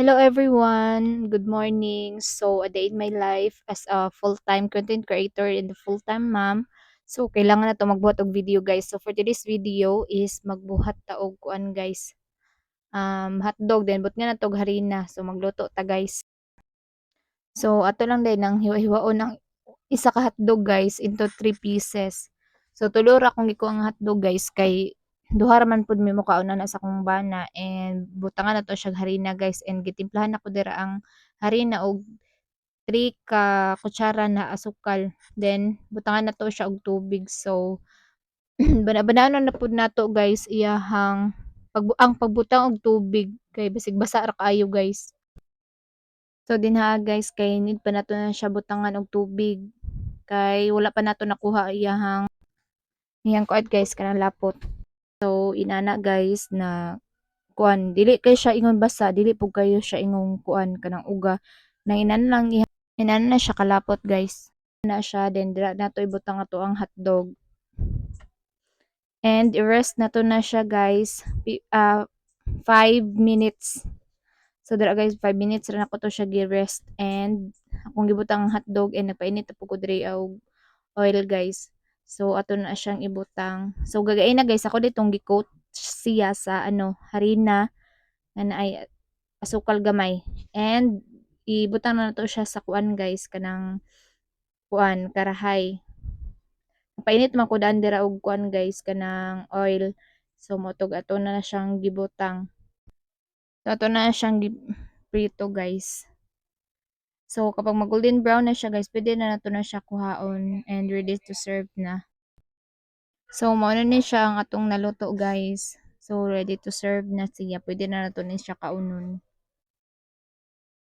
Hello everyone, good morning. So, a day in my life as a full-time content creator and a full-time mom. So, kailangan na to magbuhat og video guys. So, for today's video is magbuhat ta og kuan guys. Hotdog din but nga na tog harina. So, magluto ta guys. So, ato lang din nang hiwa-hiwaon ng isa ka hotdog guys into 3 pieces. So, tulo ra kung giko ang hotdog guys kay duha ra man pud mi mukaon na sa akong bana and butangan na to siya harina guys and gitimplahan ako dira ang harina og 3 ka kutsara na asukal. Then butangan na to siya og tubig. So, bana-bananon na pud nato guys iyahang ang pagbutang og tubig kay basig basa ra kaayo guys. So dinha guys kay need pa nato na siya butangan og tubig kay wala pa nato nakuha iyang kuan guys kanang lapot. So inana guys na kuan dili kay siya ingon basa, dili pud kayo siya ingong kuan kanang uga. Na inana na siya kalapot guys. Na siya then dira nato ibutang ato ang hotdog. And i-rest nato na siya guys 5 minutes. So dira guys 5 minutes ra nako to siya gi-rest and akong gibutang ang hotdog and nagpainit na pud ko diri og oil guys. So ato na siyang ibutang. So gagain na guys ako ditong gi-coat siya sa harina nga naay asukal gamay. And ibutang na nato siya sa kuan guys kanang kuan karahay. Painit man ko daan dira og kuan guys kanang oil. So motog ato na siyang gibutang. So ato na siyang prito guys. So, kapag mag-golden brown na siya guys, pwede na nato na siya kuhaon and ready to serve na. So, mauna ni siya ang atong naluto guys. So, ready to serve na siya. Pwede na nato ni siya kaunon.